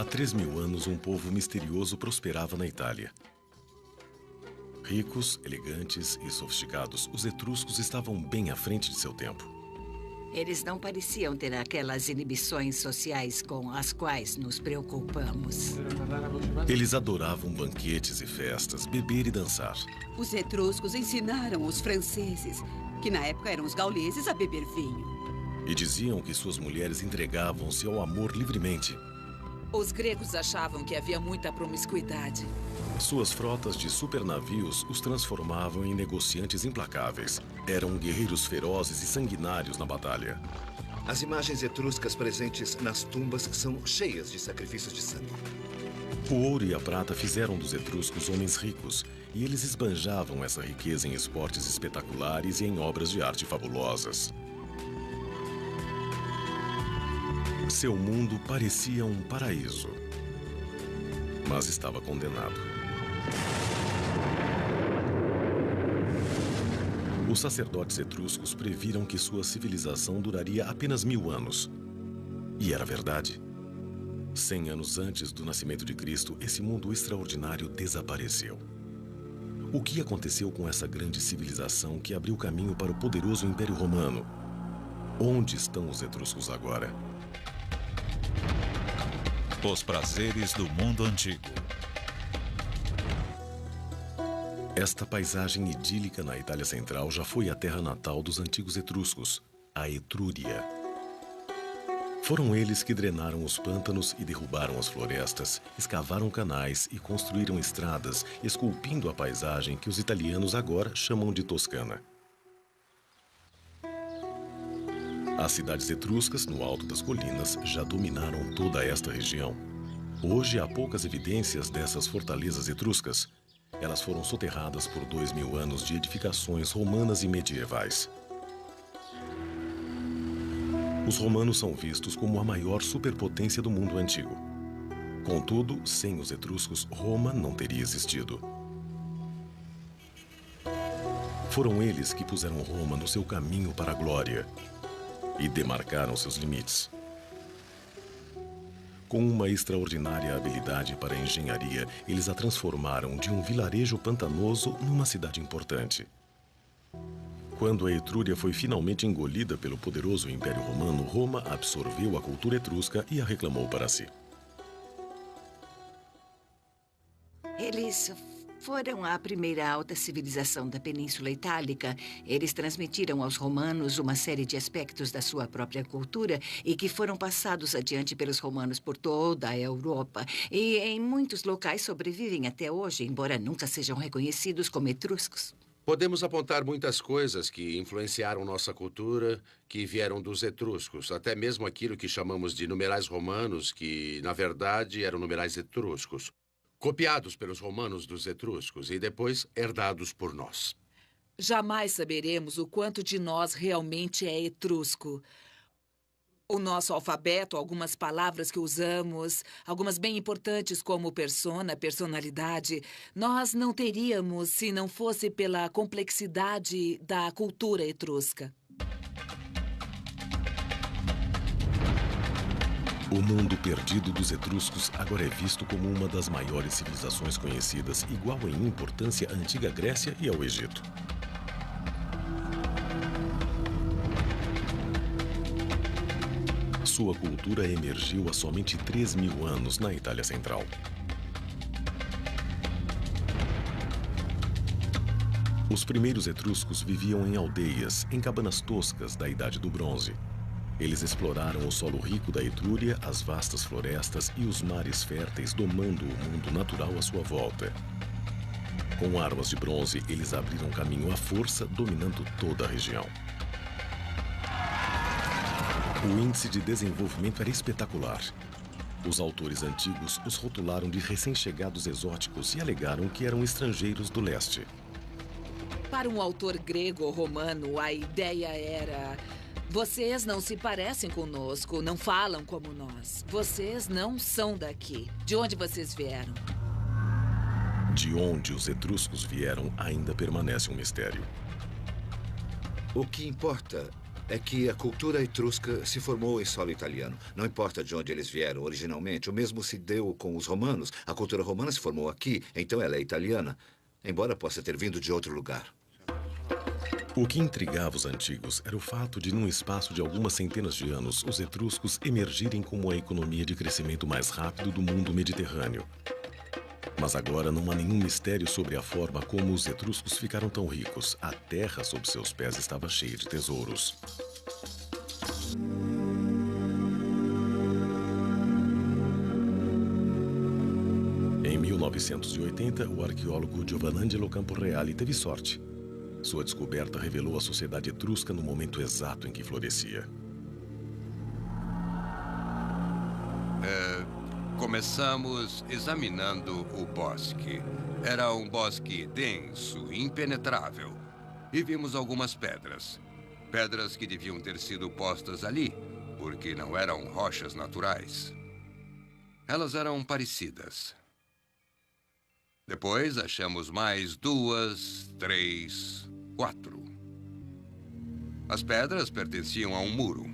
3000 anos, um povo misterioso prosperava na Itália. Ricos, elegantes e sofisticados, os etruscos estavam bem à frente de seu tempo. Eles não pareciam ter aquelas inibições sociais com as quais nos preocupamos. Eles adoravam banquetes e festas, beber e dançar. Os etruscos ensinaram os franceses, que na época eram os gauleses, a beber vinho. E diziam que suas mulheres entregavam-se ao amor livremente. Os gregos achavam que havia muita promiscuidade. Suas frotas de supernavios os transformavam em negociantes implacáveis. Eram guerreiros ferozes e sanguinários na batalha. As imagens etruscas presentes nas tumbas são cheias de sacrifícios de sangue. O ouro e a prata fizeram dos etruscos homens ricos, e eles esbanjavam essa riqueza em esportes espetaculares e em obras de arte fabulosas. Seu mundo parecia um paraíso, mas estava condenado. Os sacerdotes etruscos previram que sua civilização duraria apenas 1000 anos. E era verdade. 100 anos antes do nascimento de Cristo, esse mundo extraordinário desapareceu. O que aconteceu com essa grande civilização que abriu caminho para o poderoso Império Romano? Onde estão os etruscos agora? Os prazeres do mundo antigo. Esta paisagem idílica na Itália Central já foi a terra natal dos antigos etruscos, a Etrúria. Foram eles que drenaram os pântanos e derrubaram as florestas, escavaram canais e construíram estradas, esculpindo a paisagem que os italianos agora chamam de Toscana. As cidades etruscas, no alto das colinas, já dominaram toda esta região. Hoje há poucas evidências dessas fortalezas etruscas. Elas foram soterradas por 2000 anos de edificações romanas e medievais. Os romanos são vistos como a maior superpotência do mundo antigo. Contudo, sem os etruscos, Roma não teria existido. Foram eles que puseram Roma no seu caminho para a glória e demarcaram seus limites. Com uma extraordinária habilidade para a engenharia, eles a transformaram de um vilarejo pantanoso numa cidade importante. Quando a Etrúria foi finalmente engolida pelo poderoso Império Romano, Roma absorveu a cultura etrusca e a reclamou para si. Eles foram a primeira alta civilização da Península Itálica. Eles transmitiram aos romanos uma série de aspectos da sua própria cultura e que foram passados adiante pelos romanos por toda a Europa. E em muitos locais sobrevivem até hoje, embora nunca sejam reconhecidos como etruscos. Podemos apontar muitas coisas que influenciaram nossa cultura, que vieram dos etruscos, até mesmo aquilo que chamamos de numerais romanos, que, na verdade, eram numerais etruscos. Copiados pelos romanos dos etruscos e depois herdados por nós. Jamais saberemos o quanto de nós realmente é etrusco. O nosso alfabeto, algumas palavras que usamos, algumas bem importantes como persona, personalidade, nós não teríamos se não fosse pela complexidade da cultura etrusca. O mundo perdido dos etruscos agora é visto como uma das maiores civilizações conhecidas, igual em importância à antiga Grécia e ao Egito. Sua cultura emergiu há somente 3000 anos na Itália Central. Os primeiros etruscos viviam em aldeias, em cabanas toscas da Idade do Bronze. Eles exploraram o solo rico da Etrúria, as vastas florestas e os mares férteis, domando o mundo natural à sua volta. Com armas de bronze, eles abriram caminho à força, dominando toda a região. O índice de desenvolvimento era espetacular. Os autores antigos os rotularam de recém-chegados exóticos e alegaram que eram estrangeiros do leste. Para um autor grego ou romano, a ideia era: vocês não se parecem conosco, não falam como nós. Vocês não são daqui. De onde vocês vieram? De onde os etruscos vieram ainda permanece um mistério. O que importa é que a cultura etrusca se formou em solo italiano. Não importa de onde eles vieram originalmente, o mesmo se deu com os romanos. A cultura romana se formou aqui, então ela é italiana, embora possa ter vindo de outro lugar. O que intrigava os antigos era o fato de, num espaço de algumas centenas de anos, os etruscos emergirem como a economia de crescimento mais rápido do mundo mediterrâneo. Mas agora não há nenhum mistério sobre a forma como os etruscos ficaram tão ricos. A terra sob seus pés estava cheia de tesouros. Em 1980, o arqueólogo Giovanangelo Camporeale teve sorte. Sua descoberta revelou a sociedade etrusca no momento exato em que florescia. Começamos examinando o bosque. Era um bosque denso, impenetrável. E vimos algumas pedras. Pedras que deviam ter sido postas ali, porque não eram rochas naturais. Elas eram parecidas. Depois achamos mais 2, 3, 4. As pedras pertenciam a um muro.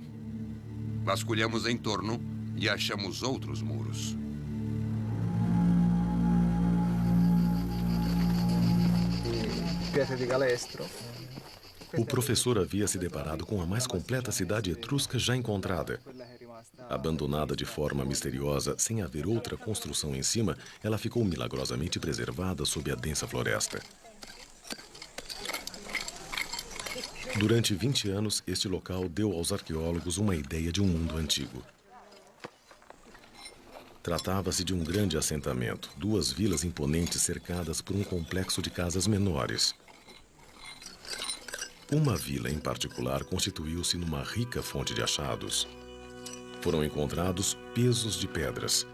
Vasculhamos em torno e achamos outros muros. O professor havia se deparado com a mais completa cidade etrusca já encontrada. Abandonada de forma misteriosa, sem haver outra construção em cima, ela ficou milagrosamente preservada sob a densa floresta. Durante 20 anos, este local deu aos arqueólogos uma ideia de um mundo antigo. Tratava-se de um grande assentamento, 2 vilas imponentes cercadas por um complexo de casas menores. Uma vila em particular constituiu-se numa rica fonte de achados. Foram encontrados pesos de pedras.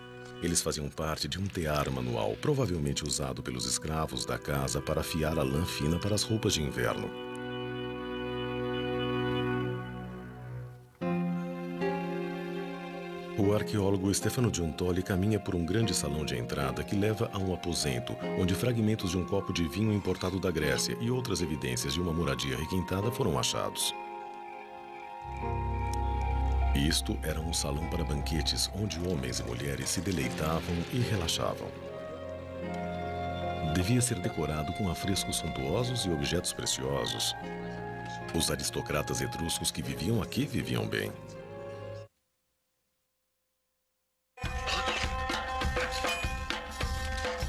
Eles faziam parte de um tear manual, provavelmente usado pelos escravos da casa para afiar a lã fina para as roupas de inverno. O arqueólogo Stefano Giuntoli caminha por um grande salão de entrada que leva a um aposento, onde fragmentos de um copo de vinho importado da Grécia e outras evidências de uma moradia requintada foram achados. Isto era um salão para banquetes, onde homens e mulheres se deleitavam e relaxavam. Devia ser decorado com afrescos suntuosos e objetos preciosos. Os aristocratas etruscos que viviam aqui viviam bem.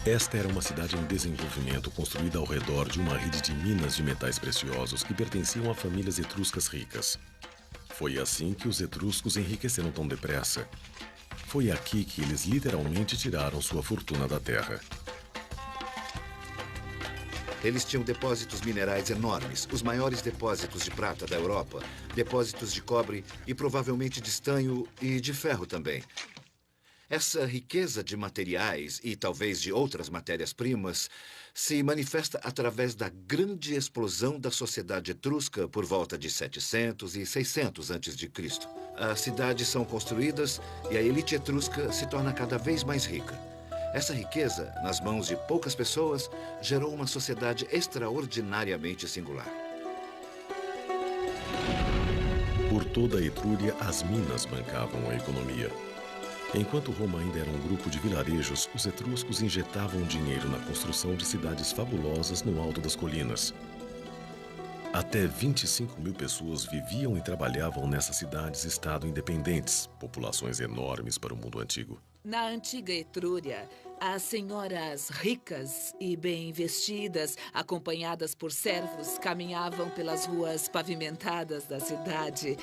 Esta era uma cidade em desenvolvimento, construída ao redor de uma rede de minas de metais preciosos que pertenciam a famílias etruscas ricas. Foi assim que os etruscos enriqueceram tão depressa. Foi aqui que eles literalmente tiraram sua fortuna da terra. Eles tinham depósitos minerais enormes, os maiores depósitos de prata da Europa, depósitos de cobre e provavelmente de estanho e de ferro também. Essa riqueza de materiais e talvez de outras matérias-primas se manifesta através da grande explosão da sociedade etrusca por volta de 700 e 600 a.C. As cidades são construídas e a elite etrusca se torna cada vez mais rica. Essa riqueza, nas mãos de poucas pessoas, gerou uma sociedade extraordinariamente singular. Por toda a Etrúria, as minas bancavam a economia. Enquanto Roma ainda era um grupo de vilarejos, os etruscos injetavam dinheiro na construção de cidades fabulosas no alto das colinas. Até 25.000 pessoas viviam e trabalhavam nessas cidades-estado independentes, populações enormes para o mundo antigo. Na antiga Etrúria, as senhoras ricas e bem vestidas, acompanhadas por servos, caminhavam pelas ruas pavimentadas da cidade.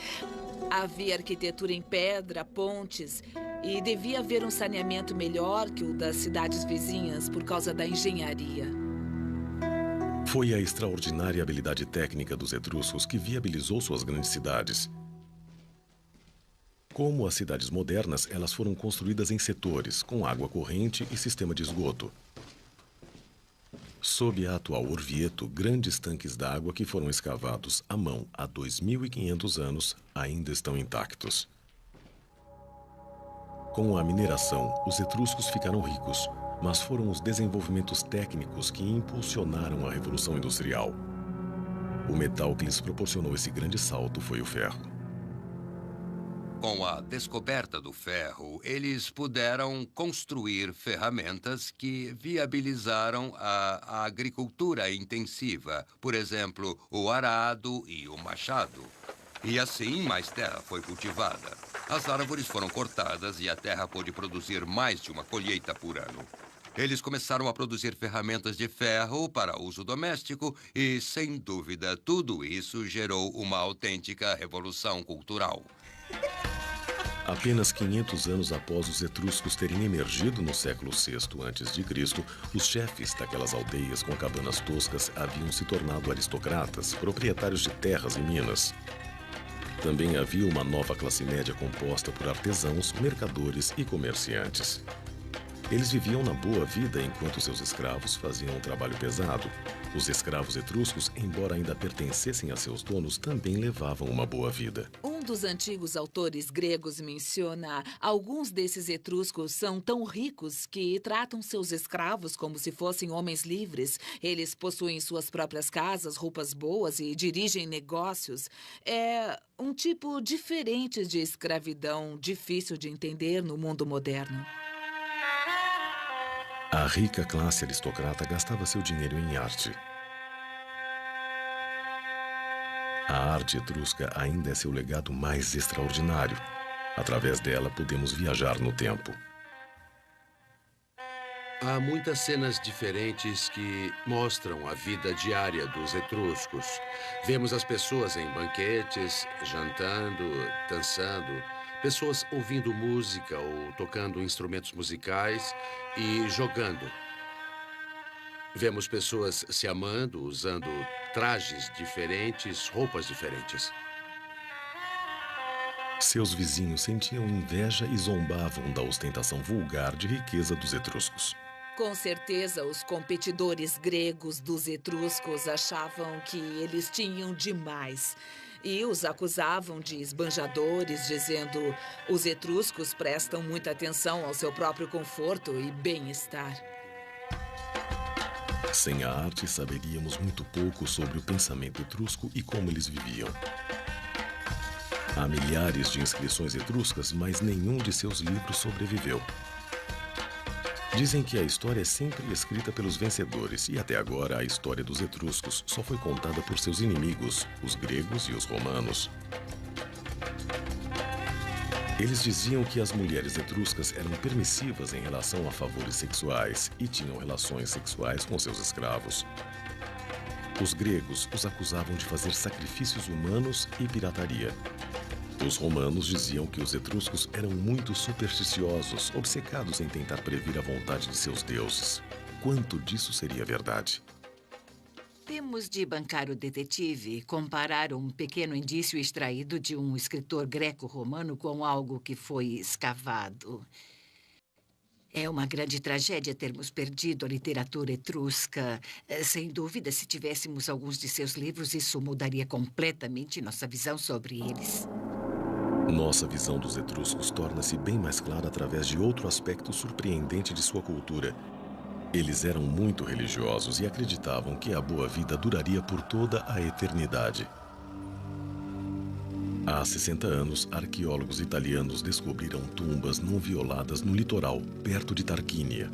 Havia arquitetura em pedra, pontes, e devia haver um saneamento melhor que o das cidades vizinhas por causa da engenharia. Foi a extraordinária habilidade técnica dos etruscos que viabilizou suas grandes cidades. Como as cidades modernas, elas foram construídas em setores, com água corrente e sistema de esgoto. Sob a atual Orvieto, grandes tanques d'água que foram escavados à mão há 2.500 anos ainda estão intactos. Com a mineração, os etruscos ficaram ricos, mas foram os desenvolvimentos técnicos que impulsionaram a Revolução Industrial. O metal que lhes proporcionou esse grande salto foi o ferro. Com a descoberta do ferro, eles puderam construir ferramentas que viabilizaram a agricultura intensiva. Por exemplo, o arado e o machado. E assim, mais terra foi cultivada. As árvores foram cortadas e a terra pôde produzir mais de uma colheita por ano. Eles começaram a produzir ferramentas de ferro para uso doméstico e, sem dúvida, tudo isso gerou uma autêntica revolução cultural. Apenas 500 anos após os etruscos terem emergido no século VI a.C., os chefes daquelas aldeias com cabanas toscas haviam se tornado aristocratas, proprietários de terras e minas. Também havia uma nova classe média composta por artesãos, mercadores e comerciantes. Eles viviam na boa vida enquanto seus escravos faziam um trabalho pesado. Os escravos etruscos, embora ainda pertencessem a seus donos, também levavam uma boa vida. Um dos antigos autores gregos menciona: alguns desses etruscos são tão ricos que tratam seus escravos como se fossem homens livres. Eles possuem suas próprias casas, roupas boas e dirigem negócios. É um tipo diferente de escravidão, difícil de entender no mundo moderno. A rica classe aristocrata gastava seu dinheiro em arte. A arte etrusca ainda é seu legado mais extraordinário. Através dela, podemos viajar no tempo. Há muitas cenas diferentes que mostram a vida diária dos etruscos. Vemos as pessoas em banquetes, jantando, dançando, pessoas ouvindo música ou tocando instrumentos musicais e jogando. Vemos pessoas se amando, usando trajes diferentes, roupas diferentes. Seus vizinhos sentiam inveja e zombavam da ostentação vulgar de riqueza dos etruscos. Com certeza, os competidores gregos dos etruscos achavam que eles tinham demais. E os acusavam de esbanjadores, dizendo: os etruscos prestam muita atenção ao seu próprio conforto e bem-estar. Sem a arte, saberíamos muito pouco sobre o pensamento etrusco e como eles viviam. Há milhares de inscrições etruscas, mas nenhum de seus livros sobreviveu. Dizem que a história é sempre escrita pelos vencedores, e até agora a história dos etruscos só foi contada por seus inimigos, os gregos e os romanos. Eles diziam que as mulheres etruscas eram permissivas em relação a favores sexuais e tinham relações sexuais com seus escravos. Os gregos os acusavam de fazer sacrifícios humanos e pirataria. Os romanos diziam que os etruscos eram muito supersticiosos, obcecados em tentar prever a vontade de seus deuses. Quanto disso seria verdade? Temos de bancar o detetive e comparar um pequeno indício extraído de um escritor greco-romano com algo que foi escavado. É uma grande tragédia termos perdido a literatura etrusca. Sem dúvida, se tivéssemos alguns de seus livros, isso mudaria completamente nossa visão sobre eles. Nossa visão dos etruscos torna-se bem mais clara através de outro aspecto surpreendente de sua cultura. Eles eram muito religiosos e acreditavam que a boa vida duraria por toda a eternidade. Há 60 anos, arqueólogos italianos descobriram tumbas não violadas no litoral, perto de Tarquínia.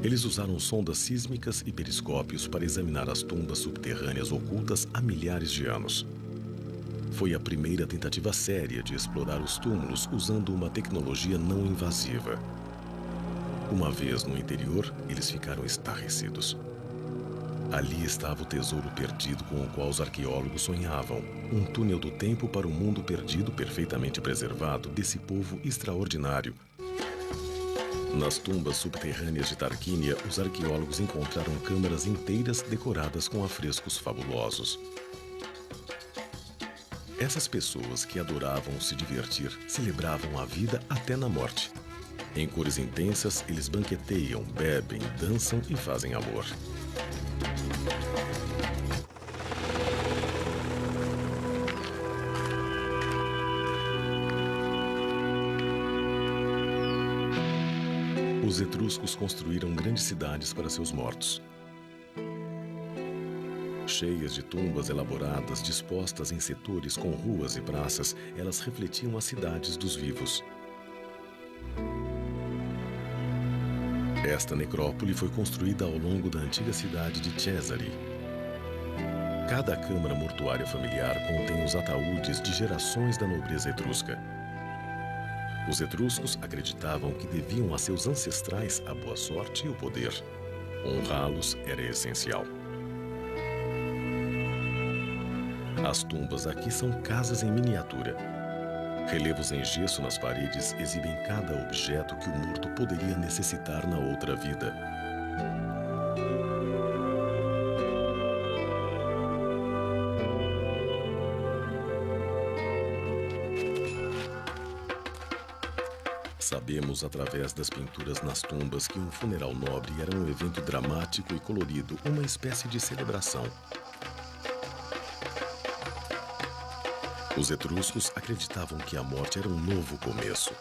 Eles usaram sondas sísmicas e periscópios para examinar as tumbas subterrâneas ocultas há milhares de anos. Foi a primeira tentativa séria de explorar os túmulos usando uma tecnologia não invasiva. Uma vez no interior, eles ficaram estarrecidos. Ali estava o tesouro perdido com o qual os arqueólogos sonhavam. Um túnel do tempo para o mundo perdido, perfeitamente preservado, desse povo extraordinário. Nas tumbas subterrâneas de Tarquínia, os arqueólogos encontraram câmaras inteiras decoradas com afrescos fabulosos. Essas pessoas que adoravam se divertir celebravam a vida até na morte. Em cores intensas, eles banqueteiam, bebem, dançam e fazem amor. Os etruscos construíram grandes cidades para seus mortos. Cheias de tumbas elaboradas, dispostas em setores com ruas e praças, elas refletiam as cidades dos vivos. Esta necrópole foi construída ao longo da antiga cidade de Cesare. Cada câmara mortuária familiar contém os ataúdes de gerações da nobreza etrusca. Os etruscos acreditavam que deviam a seus ancestrais a boa sorte e o poder. Honrá-los era essencial. As tumbas aqui são casas em miniatura. Relevos em gesso nas paredes exibem cada objeto que o morto poderia necessitar na outra vida. Sabemos, através das pinturas nas tumbas, que um funeral nobre era um evento dramático e colorido, uma espécie de celebração. Os etruscos acreditavam que a morte era um novo começo.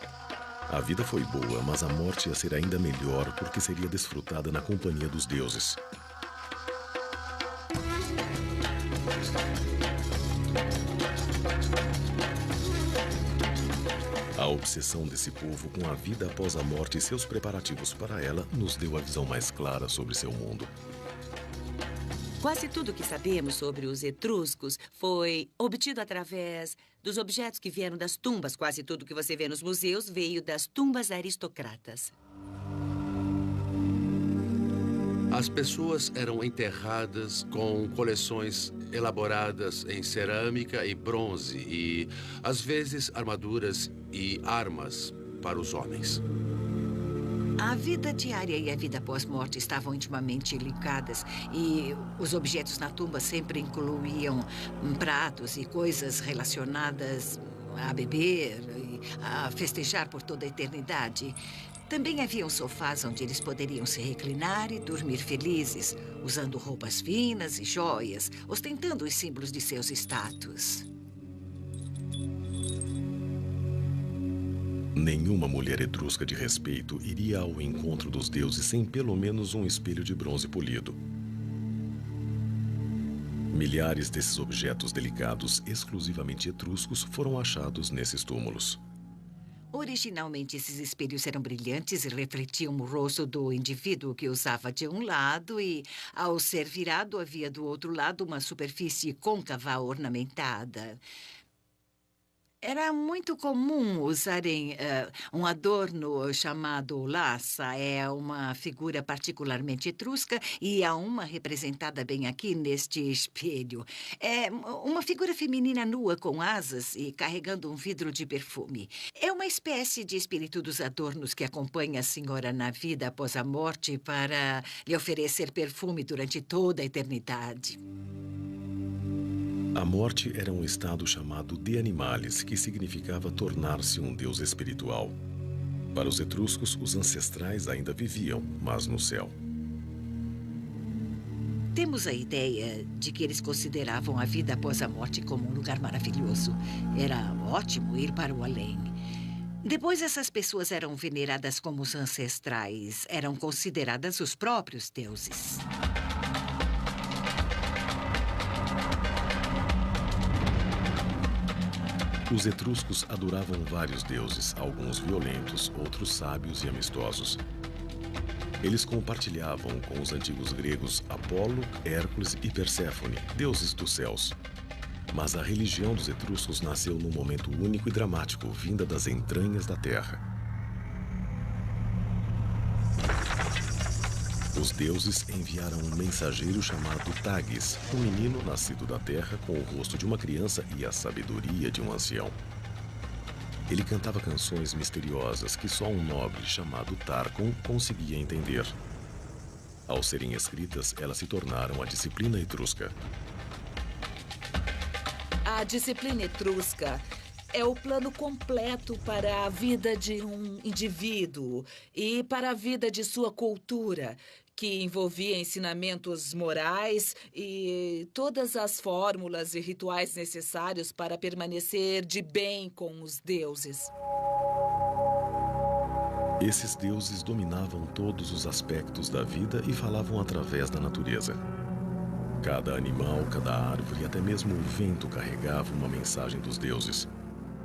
A vida foi boa, mas a morte ia ser ainda melhor porque seria desfrutada na companhia dos deuses. A obsessão desse povo com a vida após a morte e seus preparativos para ela nos deu a visão mais clara sobre seu mundo. Quase tudo que sabemos sobre os etruscos foi obtido através dos objetos que vieram das tumbas. Quase tudo que você vê nos museus veio das tumbas aristocratas. As pessoas eram enterradas com coleções elaboradas em cerâmica e bronze e, às vezes, armaduras e armas para os homens. A vida diária e a vida pós-morte estavam intimamente ligadas e os objetos na tumba sempre incluíam pratos e coisas relacionadas a beber e a festejar por toda a eternidade. Também haviam sofás onde eles poderiam se reclinar e dormir felizes, usando roupas finas e joias, ostentando os símbolos de seus status. Nenhuma mulher etrusca de respeito iria ao encontro dos deuses sem pelo menos um espelho de bronze polido. Milhares desses objetos delicados, exclusivamente etruscos, foram achados nesses túmulos. Originalmente, esses espelhos eram brilhantes e refletiam o rosto do indivíduo que usava de um lado e, ao ser virado, havia do outro lado uma superfície côncava ornamentada. Era muito comum usarem um adorno chamado laça. É uma figura particularmente etrusca e há uma representada bem aqui neste espelho. É uma figura feminina nua com asas e carregando um vidro de perfume. É uma espécie de espírito dos adornos que acompanha a senhora na vida após a morte para lhe oferecer perfume durante toda a eternidade. A morte era um estado chamado de animalis, que significava tornar-se um deus espiritual. Para os etruscos, os ancestrais ainda viviam, mas no céu. Temos a ideia de que eles consideravam a vida após a morte como um lugar maravilhoso. Era ótimo ir para o além. Depois, essas pessoas eram veneradas como os ancestrais. Eram consideradas os próprios deuses. Os etruscos adoravam vários deuses, alguns violentos, outros sábios e amistosos. Eles compartilhavam com os antigos gregos Apolo, Hércules e Perséfone, deuses dos céus. Mas a religião dos etruscos nasceu num momento único e dramático, vinda das entranhas da terra. Os deuses enviaram um mensageiro chamado Tagis, um menino nascido da terra com o rosto de uma criança e a sabedoria de um ancião. Ele cantava canções misteriosas que só um nobre chamado Tarcon conseguia entender. Ao serem escritas, elas se tornaram a disciplina etrusca. A disciplina etrusca é o plano completo para a vida de um indivíduo e para a vida de sua cultura, que envolvia ensinamentos morais e todas as fórmulas e rituais necessários para permanecer de bem com os deuses. Esses deuses dominavam todos os aspectos da vida e falavam através da natureza. Cada animal, cada árvore e até mesmo o vento carregava uma mensagem dos deuses.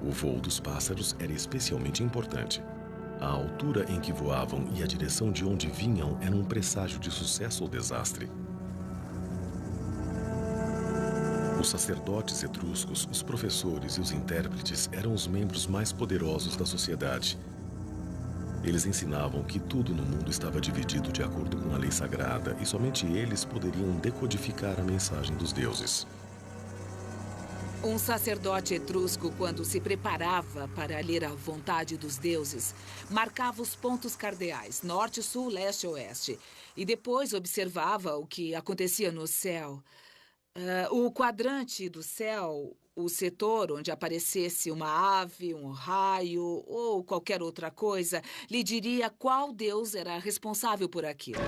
O voo dos pássaros era especialmente importante. A altura em que voavam e a direção de onde vinham eram um presságio de sucesso ou desastre. Os sacerdotes etruscos, os professores e os intérpretes eram os membros mais poderosos da sociedade. Eles ensinavam que tudo no mundo estava dividido de acordo com a lei sagrada e somente eles poderiam decodificar a mensagem dos deuses. Um sacerdote etrusco, quando se preparava para ler a vontade dos deuses, marcava os pontos cardeais, norte, sul, leste e oeste, e depois observava o que acontecia no céu. O quadrante do céu, o setor onde aparecesse uma ave, um raio ou qualquer outra coisa, lhe diria qual deus era responsável por aquilo.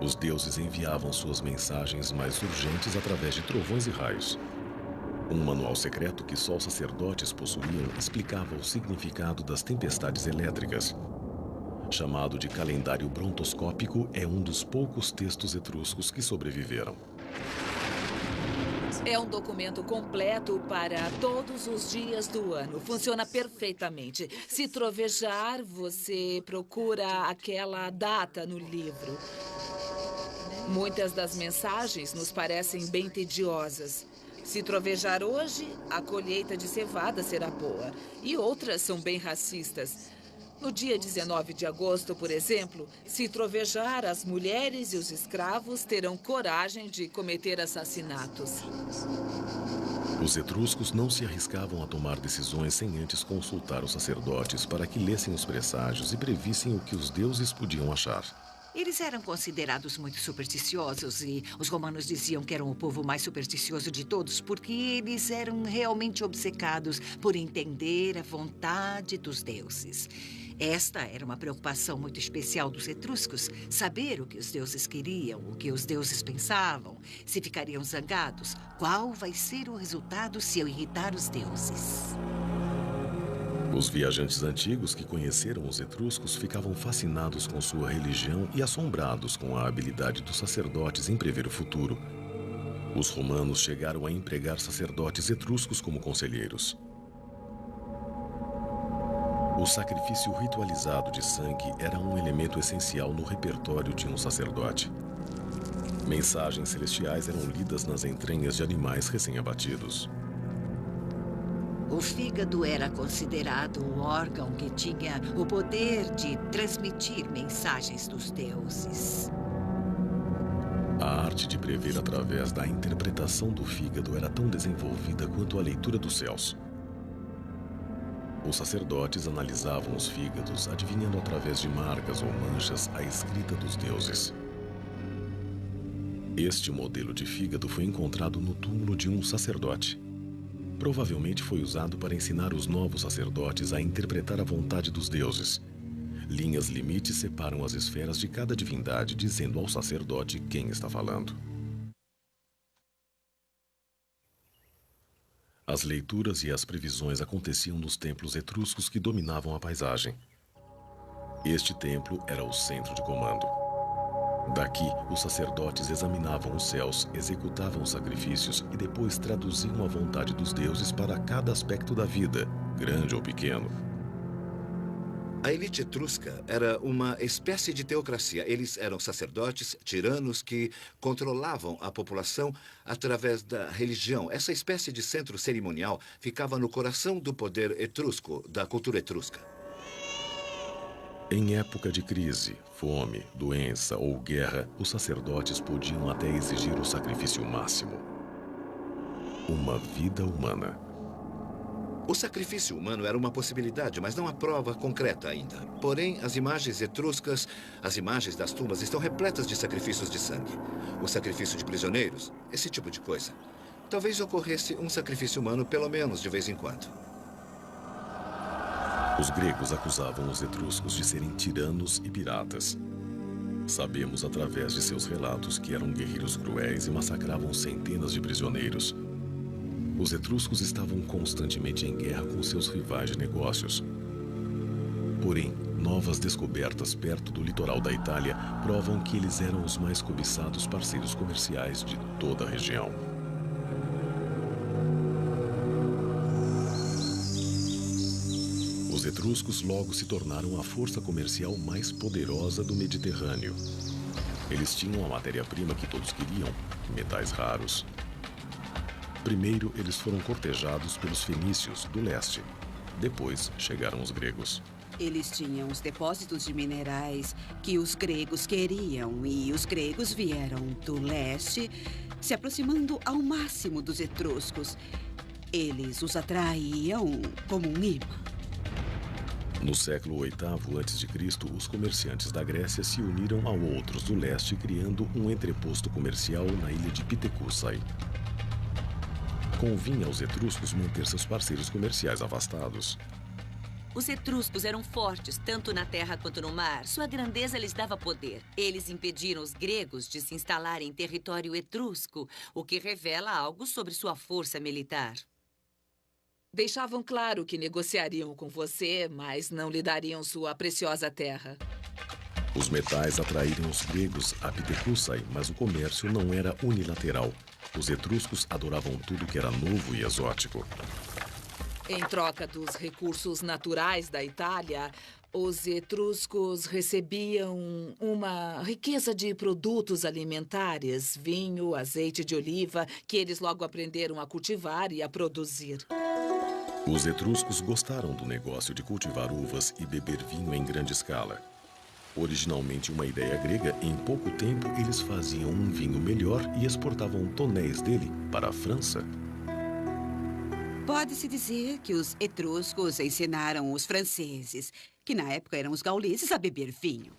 Os deuses enviavam suas mensagens mais urgentes através de trovões e raios. Um manual secreto que só os sacerdotes possuíam explicava o significado das tempestades elétricas. Chamado de calendário brontoscópico, é um dos poucos textos etruscos que sobreviveram. É um documento completo para todos os dias do ano. Funciona perfeitamente. Se trovejar, você procura aquela data no livro. Muitas das mensagens nos parecem bem tediosas. Se trovejar hoje, a colheita de cevada será boa. E outras são bem racistas. No dia 19 de agosto, por exemplo, se trovejar, as mulheres e os escravos terão coragem de cometer assassinatos. Os etruscos não se arriscavam a tomar decisões sem antes consultar os sacerdotes para que lessem os presságios e previssem o que os deuses podiam achar. Eles eram considerados muito supersticiosos e os romanos diziam que eram o povo mais supersticioso de todos porque eles eram realmente obcecados por entender a vontade dos deuses. Esta era uma preocupação muito especial dos etruscos, saber o que os deuses queriam, o que os deuses pensavam, se ficariam zangados, qual vai ser o resultado se eu irritar os deuses. Os viajantes antigos que conheceram os etruscos ficavam fascinados com sua religião e assombrados com a habilidade dos sacerdotes em prever o futuro. Os romanos chegaram a empregar sacerdotes etruscos como conselheiros. O sacrifício ritualizado de sangue era um elemento essencial no repertório de um sacerdote. Mensagens celestiais eram lidas nas entranhas de animais recém-abatidos. O fígado era considerado o órgão que tinha o poder de transmitir mensagens dos deuses. A arte de prever através da interpretação do fígado era tão desenvolvida quanto a leitura dos céus. Os sacerdotes analisavam os fígados, adivinhando através de marcas ou manchas a escrita dos deuses. Este modelo de fígado foi encontrado no túmulo de um sacerdote. Provavelmente foi usado para ensinar os novos sacerdotes a interpretar a vontade dos deuses. Linhas limites separam as esferas de cada divindade, dizendo ao sacerdote quem está falando. As leituras e as previsões aconteciam nos templos etruscos que dominavam a paisagem. Este templo era o centro de comando. Daqui, os sacerdotes examinavam os céus, executavam os sacrifícios e depois traduziam a vontade dos deuses para cada aspecto da vida, grande ou pequeno. A elite etrusca era uma espécie de teocracia. Eles eram sacerdotes, tiranos que controlavam a população através da religião. Essa espécie de centro cerimonial ficava no coração do poder etrusco, da cultura etrusca. Em época de crise, fome, doença ou guerra, os sacerdotes podiam até exigir o sacrifício máximo: uma vida humana. O sacrifício humano era uma possibilidade, mas não a prova concreta ainda. Porém, as imagens etruscas, as imagens das tumbas estão repletas de sacrifícios de sangue. O sacrifício de prisioneiros, esse tipo de coisa. Talvez ocorresse um sacrifício humano pelo menos de vez em quando. Os gregos acusavam os etruscos de serem tiranos e piratas. Sabemos através de seus relatos que eram guerreiros cruéis e massacravam centenas de prisioneiros. Os etruscos estavam constantemente em guerra com seus rivais de negócios. Porém, novas descobertas perto do litoral da Itália provam que eles eram os mais cobiçados parceiros comerciais de toda a região. Os etruscos logo se tornaram a força comercial mais poderosa do Mediterrâneo. Eles tinham a matéria-prima que todos queriam, metais raros. Primeiro, eles foram cortejados pelos fenícios do leste. Depois, chegaram os gregos. Eles tinham os depósitos de minerais que os gregos queriam, e os gregos vieram do leste, se aproximando ao máximo dos etruscos. Eles os atraíam como um imã. No século VIII a.C., os comerciantes da Grécia se uniram a outros do leste, criando um entreposto comercial na ilha de Pitecússai. Convinha aos etruscos manter seus parceiros comerciais afastados. Os etruscos eram fortes, tanto na terra quanto no mar. Sua grandeza lhes dava poder. Eles impediram os gregos de se instalarem em território etrusco, o que revela algo sobre sua força militar. Deixavam claro que negociariam com você, mas não lhe dariam sua preciosa terra. Os metais atraíram os gregos a Pitecússai, mas o comércio não era unilateral. Os etruscos adoravam tudo que era novo e exótico. Em troca dos recursos naturais da Itália, os etruscos recebiam uma riqueza de produtos alimentares, vinho, azeite de oliva, que eles logo aprenderam a cultivar e a produzir. Os etruscos gostaram do negócio de cultivar uvas e beber vinho em grande escala. Originalmente uma ideia grega, em pouco tempo eles faziam um vinho melhor e exportavam tonéis dele para a França. Pode-se dizer que os etruscos ensinaram os franceses, que na época eram os gauleses, a beber vinho.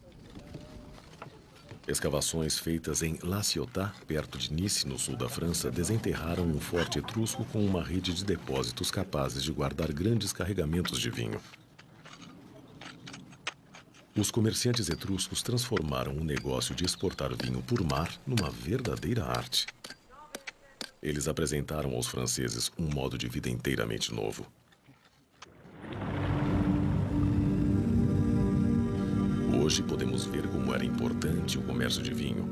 Escavações feitas em La Ciotat, perto de Nice, no sul da França, desenterraram um forte etrusco com uma rede de depósitos capazes de guardar grandes carregamentos de vinho. Os comerciantes etruscos transformaram o negócio de exportar vinho por mar numa verdadeira arte. Eles apresentaram aos franceses um modo de vida inteiramente novo. Hoje podemos ver como era importante o comércio de vinho.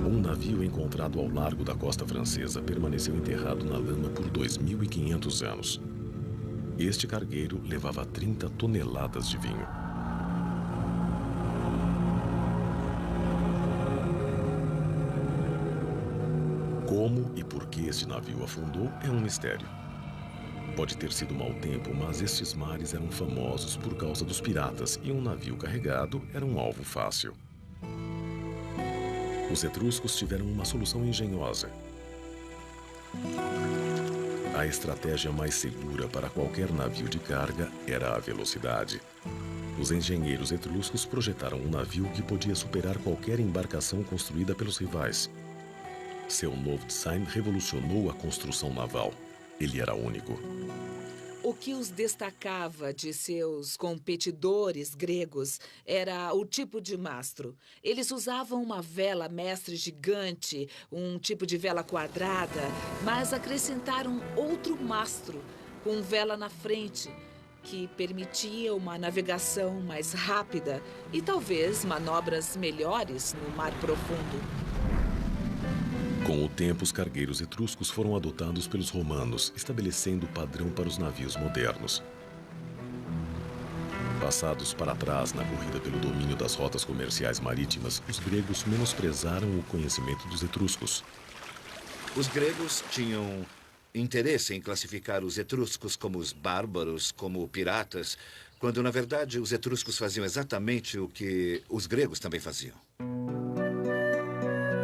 Um navio encontrado ao largo da costa francesa permaneceu enterrado na lama por 2.500 anos. Este cargueiro levava 30 toneladas de vinho. Como e por que este navio afundou é um mistério. Pode ter sido mau tempo, mas estes mares eram famosos por causa dos piratas e um navio carregado era um alvo fácil. Os etruscos tiveram uma solução engenhosa. A estratégia mais segura para qualquer navio de carga era a velocidade. Os engenheiros etruscos projetaram um navio que podia superar qualquer embarcação construída pelos rivais. Seu novo design revolucionou a construção naval. Ele era único. O que os destacava de seus competidores gregos era o tipo de mastro. Eles usavam uma vela mestre gigante, um tipo de vela quadrada, mas acrescentaram outro mastro, com vela na frente, que permitia uma navegação mais rápida e talvez manobras melhores no mar profundo. Com o tempo, os cargueiros etruscos foram adotados pelos romanos, estabelecendo o padrão para os navios modernos. Passados para trás na corrida pelo domínio das rotas comerciais marítimas, os gregos menosprezaram o conhecimento dos etruscos. Os gregos tinham interesse em classificar os etruscos como os bárbaros, como piratas, quando, na verdade, os etruscos faziam exatamente o que os gregos também faziam.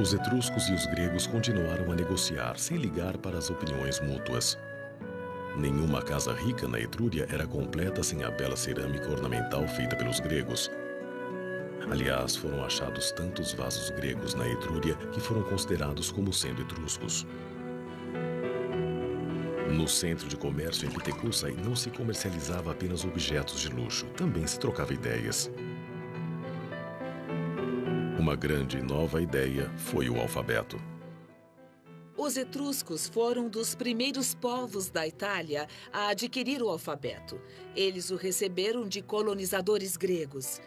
Os etruscos e os gregos continuaram a negociar, sem ligar para as opiniões mútuas. Nenhuma casa rica na Etrúria era completa sem a bela cerâmica ornamental feita pelos gregos. Aliás, foram achados tantos vasos gregos na Etrúria que foram considerados como sendo etruscos. No centro de comércio em Pitecússai não se comercializava apenas objetos de luxo, também se trocava ideias. Uma grande e nova ideia foi o alfabeto. Os etruscos foram dos primeiros povos da Itália a adquirir o alfabeto. Eles o receberam de colonizadores gregos.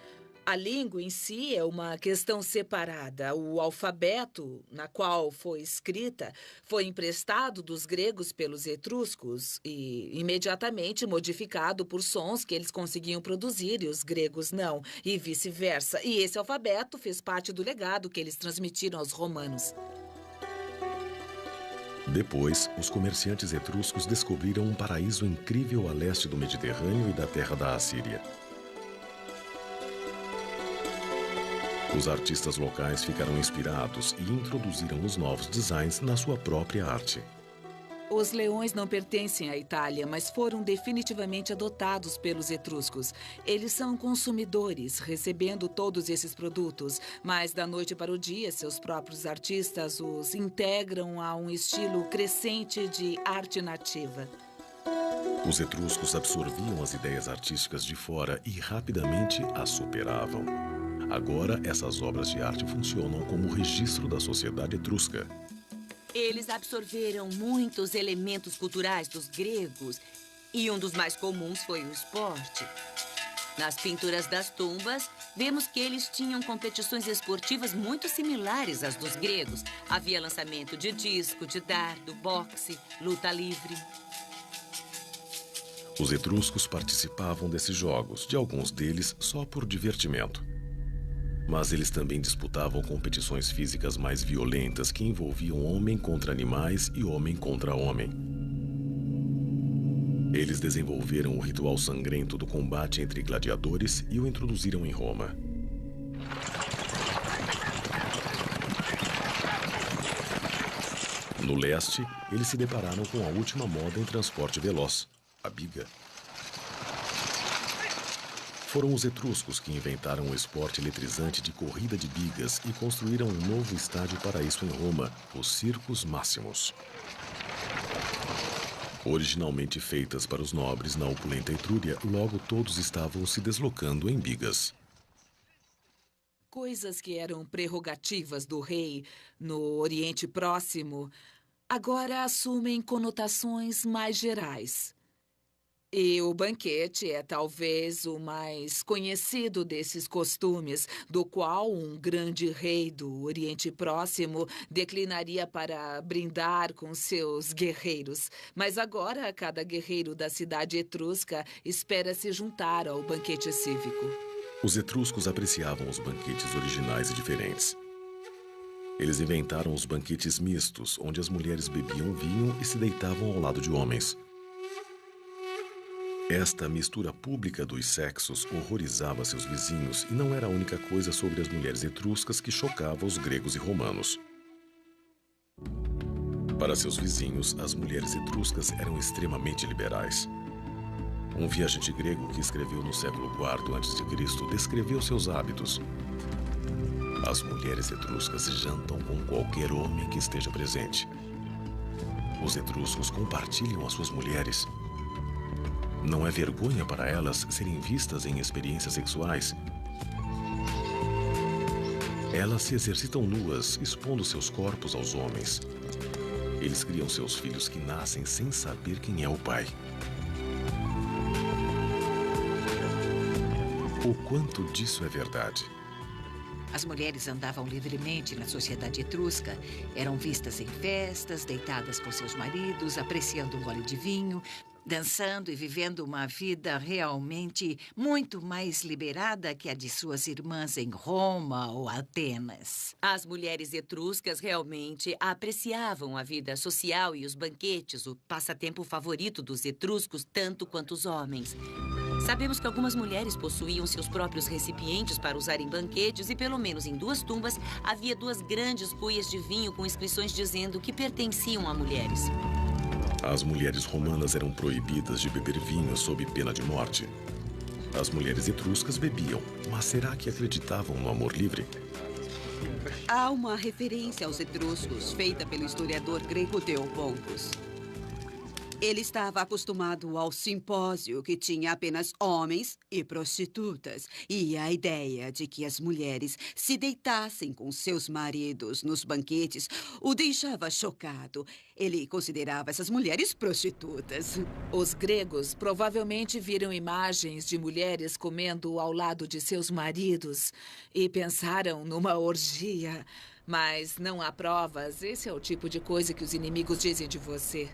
A língua em si é uma questão separada. O alfabeto, na qual foi escrita, foi emprestado dos gregos pelos etruscos e imediatamente modificado por sons que eles conseguiam produzir e os gregos não, e vice-versa. E esse alfabeto fez parte do legado que eles transmitiram aos romanos. Depois, os comerciantes etruscos descobriram um paraíso incrível a leste do Mediterrâneo e da terra da Assíria. Os artistas locais ficaram inspirados e introduziram os novos designs na sua própria arte. Os leões não pertencem à Itália, mas foram definitivamente adotados pelos etruscos. Eles são consumidores, recebendo todos esses produtos, mas da noite para o dia, seus próprios artistas os integram a um estilo crescente de arte nativa. Os etruscos absorviam as ideias artísticas de fora e rapidamente as superavam. Agora, essas obras de arte funcionam como registro da sociedade etrusca. Eles absorveram muitos elementos culturais dos gregos e um dos mais comuns foi o esporte. Nas pinturas das tumbas, vemos que eles tinham competições esportivas muito similares às dos gregos. Havia lançamento de disco, de dardo, boxe, luta livre. Os etruscos participavam desses jogos, de alguns deles só por divertimento. Mas eles também disputavam competições físicas mais violentas que envolviam homem contra animais e homem contra homem. Eles desenvolveram o ritual sangrento do combate entre gladiadores e o introduziram em Roma. No leste, eles se depararam com a última moda em transporte veloz, a biga. Foram os etruscos que inventaram o esporte eletrizante de corrida de bigas e construíram um novo estádio para isso em Roma, os Circus Maximus. Originalmente feitas para os nobres na opulenta Etrúria, logo todos estavam se deslocando em bigas. Coisas que eram prerrogativas do rei no Oriente Próximo agora assumem conotações mais gerais. E o banquete é talvez o mais conhecido desses costumes, do qual um grande rei do Oriente Próximo declinaria para brindar com seus guerreiros. Mas agora, cada guerreiro da cidade etrusca espera se juntar ao banquete cívico. Os etruscos apreciavam os banquetes originais e diferentes. Eles inventaram os banquetes mistos, onde as mulheres bebiam vinho e se deitavam ao lado de homens. Esta mistura pública dos sexos horrorizava seus vizinhos e não era a única coisa sobre as mulheres etruscas que chocava os gregos e romanos. Para seus vizinhos, as mulheres etruscas eram extremamente liberais. Um viajante grego que escreveu no século IV a.C. descreveu seus hábitos. As mulheres etruscas jantam com qualquer homem que esteja presente. Os etruscos compartilham as suas mulheres. Não é vergonha para elas serem vistas em experiências sexuais. Elas se exercitam nuas, expondo seus corpos aos homens. Eles criam seus filhos que nascem sem saber quem é o pai. O quanto disso é verdade? As mulheres andavam livremente na sociedade etrusca, eram vistas em festas, deitadas com seus maridos, apreciando um gole de vinho, dançando e vivendo uma vida realmente muito mais liberada que a de suas irmãs em Roma ou Atenas. As mulheres etruscas realmente apreciavam a vida social e os banquetes, o passatempo favorito dos etruscos, tanto quanto os homens. Sabemos que algumas mulheres possuíam seus próprios recipientes para usar em banquetes e, pelo menos em 2 tumbas, havia 2 grandes cuias de vinho com inscrições dizendo que pertenciam a mulheres. As mulheres romanas eram proibidas de beber vinho sob pena de morte. As mulheres etruscas bebiam, mas será que acreditavam no amor livre? Há uma referência aos etruscos feita pelo historiador grego Theopolcus. Ele estava acostumado ao simpósio que tinha apenas homens e prostitutas. E a ideia de que as mulheres se deitassem com seus maridos nos banquetes o deixava chocado. Ele considerava essas mulheres prostitutas. Os gregos provavelmente viram imagens de mulheres comendo ao lado de seus maridos e pensaram numa orgia. Mas não há provas. Esse é o tipo de coisa que os inimigos dizem de você.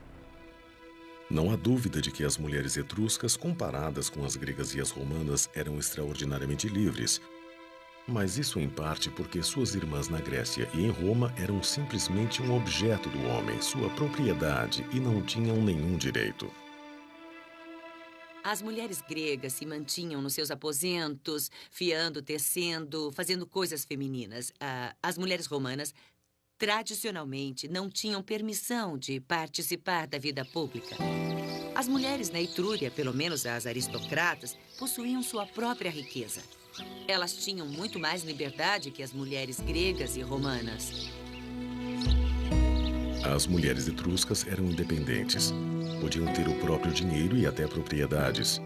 Não há dúvida de que as mulheres etruscas, comparadas com as gregas e as romanas, eram extraordinariamente livres. Mas isso em parte porque suas irmãs na Grécia e em Roma eram simplesmente um objeto do homem, sua propriedade, e não tinham nenhum direito. As mulheres gregas se mantinham nos seus aposentos, fiando, tecendo, fazendo coisas femininas. As mulheres romanas, tradicionalmente, não tinham permissão de participar da vida pública. As mulheres na Etrúria, pelo menos as aristocratas, possuíam sua própria riqueza. Elas tinham muito mais liberdade que as mulheres gregas e romanas. As mulheres etruscas eram independentes. Podiam ter o próprio dinheiro e até propriedades.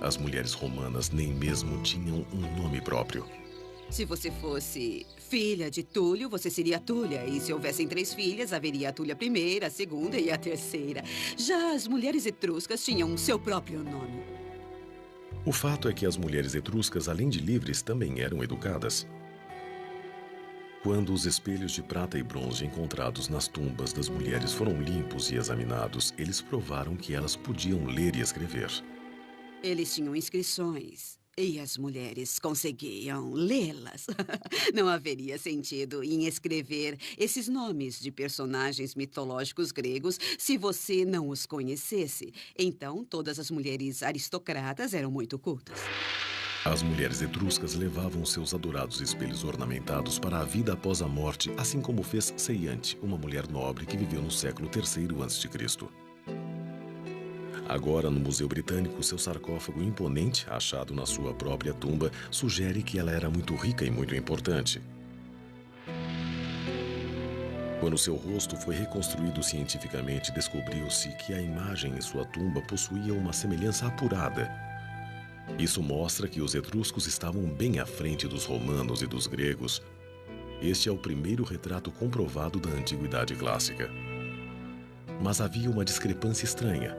As mulheres romanas nem mesmo tinham um nome próprio. Se você fosse filha de Túlio, você seria Túlia. E se houvessem 3 filhas, haveria a Túlia I, a segunda e a terceira. Já as mulheres etruscas tinham seu próprio nome. O fato é que as mulheres etruscas, além de livres, também eram educadas. Quando os espelhos de prata e bronze encontrados nas tumbas das mulheres foram limpos e examinados, eles provaram que elas podiam ler e escrever. Eles tinham inscrições e as mulheres conseguiam lê-las. Não haveria sentido em escrever esses nomes de personagens mitológicos gregos se você não os conhecesse. Então, todas as mulheres aristocratas eram muito cultas. As mulheres etruscas levavam seus adorados espelhos ornamentados para a vida após a morte, assim como fez Seiante, uma mulher nobre que viveu no século III a.C. Agora, no Museu Britânico, seu sarcófago imponente, achado na sua própria tumba, sugere que ela era muito rica e muito importante. Quando seu rosto foi reconstruído cientificamente, descobriu-se que a imagem em sua tumba possuía uma semelhança apurada. Isso mostra que os etruscos estavam bem à frente dos romanos e dos gregos. Este é o primeiro retrato comprovado da Antiguidade Clássica. Mas havia uma discrepância estranha.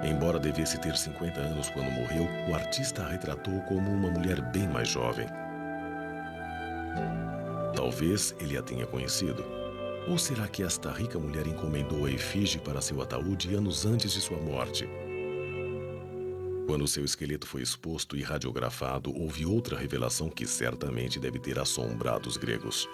Embora devesse ter 50 anos quando morreu, o artista a retratou como uma mulher bem mais jovem. Talvez ele a tenha conhecido. Ou será que esta rica mulher encomendou a efígie para seu ataúde anos antes de sua morte? Quando seu esqueleto foi exposto e radiografado, houve outra revelação que certamente deve ter assombrado os gregos.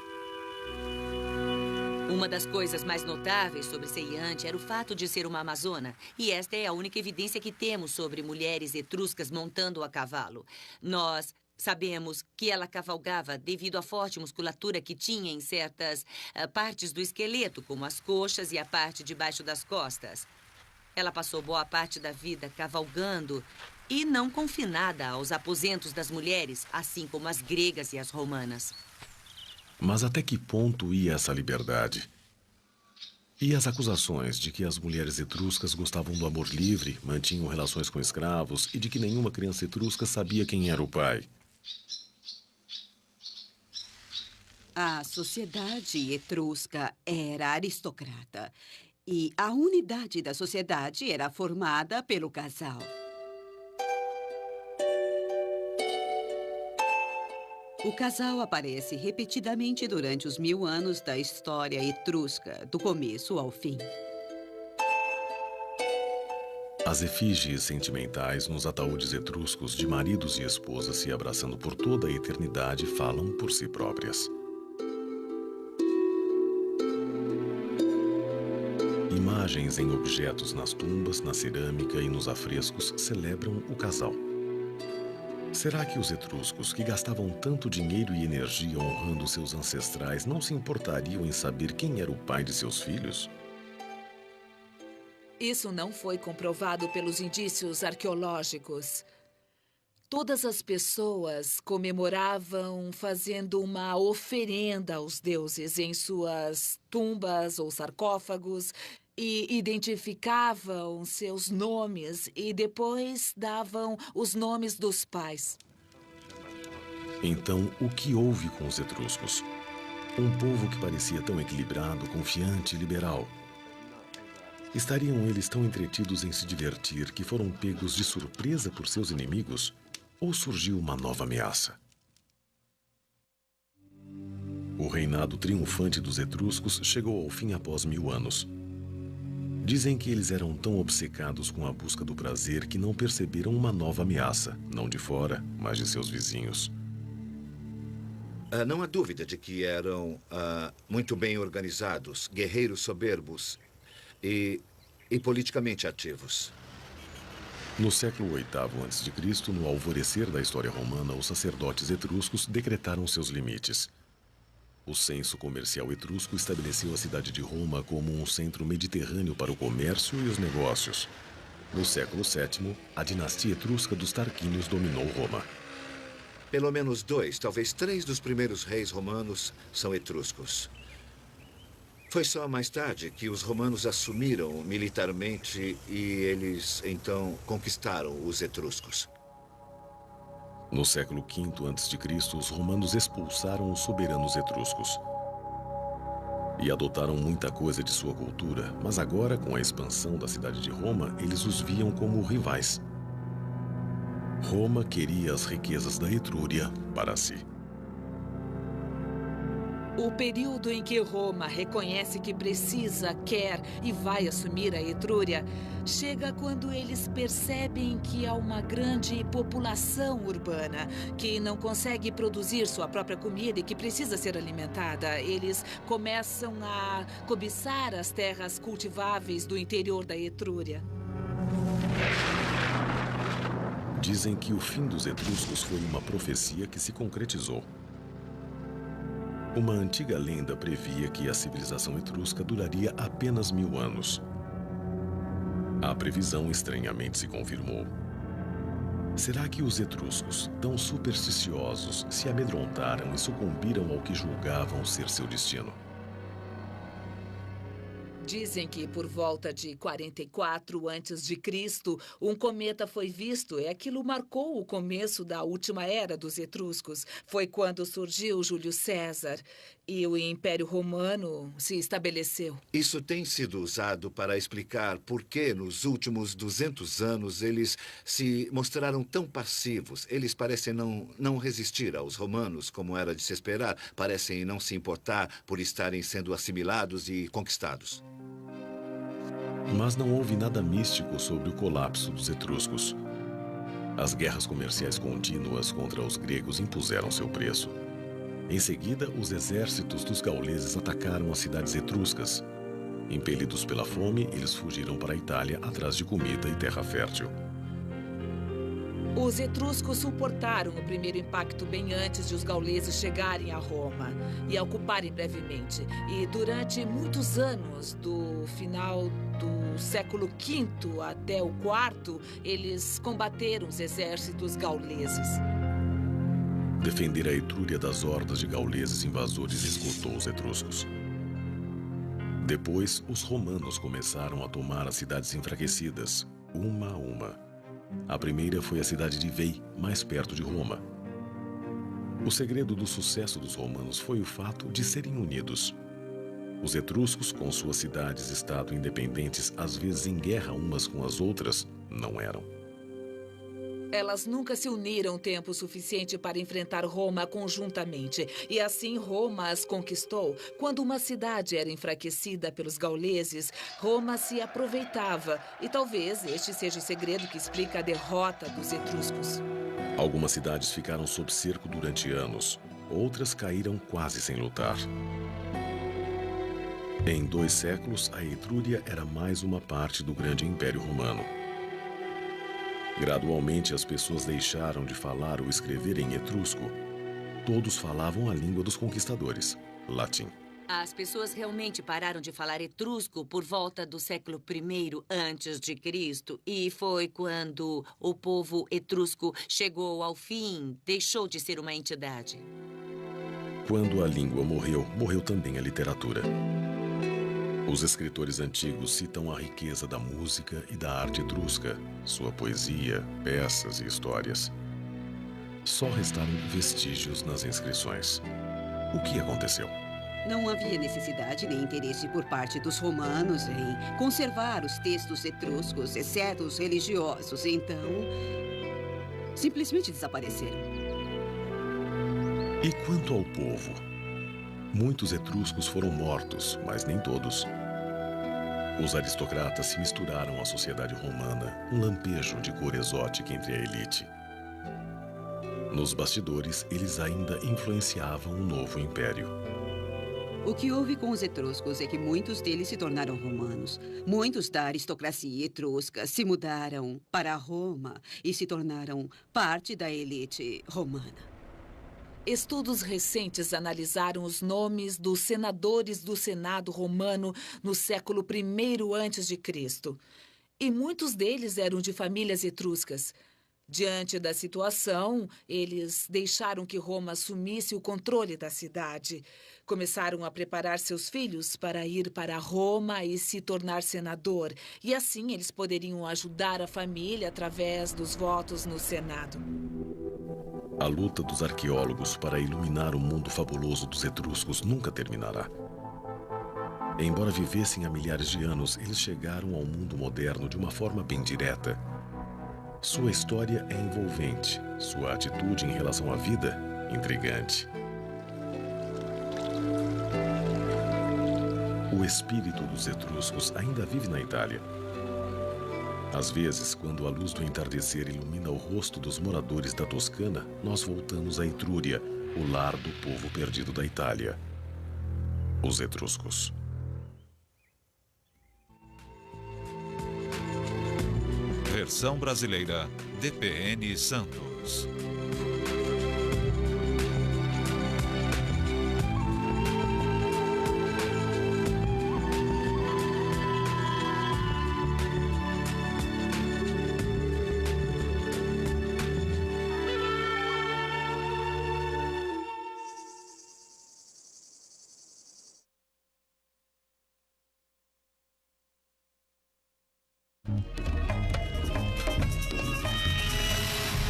Uma das coisas mais notáveis sobre Seiante era o fato de ser uma amazona. E esta é a única evidência que temos sobre mulheres etruscas montando a cavalo. Nós sabemos que ela cavalgava devido à forte musculatura que tinha em certas partes do esqueleto, como as coxas e a parte de baixo das costas. Ela passou boa parte da vida cavalgando e não confinada aos aposentos das mulheres, assim como as gregas e as romanas. Mas até que ponto ia essa liberdade? E as acusações de que as mulheres etruscas gostavam do amor livre, mantinham relações com escravos e de que nenhuma criança etrusca sabia quem era o pai? A sociedade etrusca era aristocrata e a unidade da sociedade era formada pelo casal. O casal aparece repetidamente durante os 1000 anos da história etrusca, do começo ao fim. As efígies sentimentais nos ataúdes etruscos de maridos e esposas se abraçando por toda a eternidade falam por si próprias. Imagens em objetos nas tumbas, na cerâmica e nos afrescos celebram o casal. Será que os etruscos, que gastavam tanto dinheiro e energia honrando seus ancestrais, não se importariam em saber quem era o pai de seus filhos? Isso não foi comprovado pelos indícios arqueológicos. Todas as pessoas comemoravam fazendo uma oferenda aos deuses em suas tumbas ou sarcófagos. e identificavam seus nomes e depois davam os nomes dos pais. Então, o que houve com os etruscos? Um povo que parecia tão equilibrado, confiante e liberal. Estariam eles tão entretidos em se divertir que foram pegos de surpresa por seus inimigos? Ou surgiu uma nova ameaça? O reinado triunfante dos etruscos chegou ao fim após 1000 anos. Dizem que eles eram tão obcecados com a busca do prazer que não perceberam uma nova ameaça, não de fora, mas de seus vizinhos. Não há dúvida de que eram muito bem organizados, guerreiros soberbos e politicamente ativos. No século VIII a.C., no alvorecer da história romana, os sacerdotes etruscos decretaram seus limites. O censo comercial etrusco estabeleceu a cidade de Roma como um centro mediterrâneo para o comércio e os negócios. No século VII, a dinastia etrusca dos Tarquínios dominou Roma. Pelo menos 2, talvez 3 dos primeiros reis romanos são etruscos. Foi só mais tarde que os romanos assumiram militarmente e eles, então, conquistaram os etruscos. No século V a.C., os romanos expulsaram os soberanos etruscos. E adotaram muita coisa de sua cultura, mas agora, com a expansão da cidade de Roma, eles os viam como rivais. Roma queria as riquezas da Etrúria para si. O período em que Roma reconhece que precisa, quer e vai assumir a Etrúria chega quando eles percebem que há uma grande população urbana que não consegue produzir sua própria comida e que precisa ser alimentada. Eles começam a cobiçar as terras cultiváveis do interior da Etrúria. Dizem que o fim dos etruscos foi uma profecia que se concretizou. Uma antiga lenda previa que a civilização etrusca duraria apenas 1000 anos. A previsão estranhamente se confirmou. Será que os etruscos, tão supersticiosos, se amedrontaram e sucumbiram ao que julgavam ser seu destino? Dizem que por volta de 44 a.C., um cometa foi visto e aquilo marcou o começo da última era dos etruscos. Foi quando surgiu Júlio César e o Império Romano se estabeleceu. Isso tem sido usado para explicar por que nos últimos 200 anos eles se mostraram tão passivos. Eles parecem não resistir aos romanos, como era de se esperar. Parecem não se importar por estarem sendo assimilados e conquistados. Mas não houve nada místico sobre o colapso dos etruscos. As guerras comerciais contínuas contra os gregos impuseram seu preço. Em seguida, os exércitos dos gauleses atacaram as cidades etruscas. Impelidos pela fome, eles fugiram para a Itália atrás de comida e terra fértil. Os etruscos suportaram o primeiro impacto bem antes de os gauleses chegarem a Roma e a ocuparem brevemente. E durante muitos anos, do final do século V até o IV, eles combateram os exércitos gauleses. Defender a Etrúria das hordas de gauleses invasores esgotou os etruscos. Depois, os romanos começaram a tomar as cidades enfraquecidas, uma a uma. A primeira foi a cidade de Veii, mais perto de Roma. O segredo do sucesso dos romanos foi o fato de serem unidos. Os etruscos, com suas cidades-estado independentes, às vezes em guerra umas com as outras, não eram. Elas nunca se uniram tempo suficiente para enfrentar Roma conjuntamente. E assim Roma as conquistou. Quando uma cidade era enfraquecida pelos gauleses, Roma se aproveitava. E talvez este seja o segredo que explica a derrota dos etruscos. Algumas cidades ficaram sob cerco durante anos. Outras caíram quase sem lutar. Em 2 séculos, a Etrúria era mais uma parte do grande Império Romano. Gradualmente, as pessoas deixaram de falar ou escrever em etrusco. Todos falavam a língua dos conquistadores, latim. As pessoas realmente pararam de falar etrusco por volta do século I a.C. E foi quando o povo etrusco chegou ao fim, deixou de ser uma entidade. Quando a língua morreu, morreu também a literatura. Os escritores antigos citam a riqueza da música e da arte etrusca, sua poesia, peças e histórias. Só restaram vestígios nas inscrições. O que aconteceu? Não havia necessidade nem interesse por parte dos romanos em conservar os textos etruscos, exceto os religiosos. Então, simplesmente desapareceram. E quanto ao povo? Muitos etruscos foram mortos, mas nem todos. Os aristocratas se misturaram à sociedade romana, um lampejo de cor exótica entre a elite. Nos bastidores, eles ainda influenciavam o novo império. O que houve com os etruscos é que muitos deles se tornaram romanos. Muitos da aristocracia etrusca se mudaram para Roma e se tornaram parte da elite romana. Estudos recentes analisaram os nomes dos senadores do Senado romano no século I a.C. E muitos deles eram de famílias etruscas. Diante da situação, eles deixaram que Roma assumisse o controle da cidade. Começaram a preparar seus filhos para ir para Roma e se tornar senador. E assim eles poderiam ajudar a família através dos votos no Senado. A luta dos arqueólogos para iluminar o mundo fabuloso dos etruscos nunca terminará. Embora vivessem há milhares de anos, eles chegaram ao mundo moderno de uma forma bem direta. Sua história é envolvente, sua atitude em relação à vida, intrigante. O espírito dos etruscos ainda vive na Itália. Às vezes, quando a luz do entardecer ilumina o rosto dos moradores da Toscana, nós voltamos à Etrúria, o lar do povo perdido da Itália, os etruscos. Versão brasileira, DPN Santos.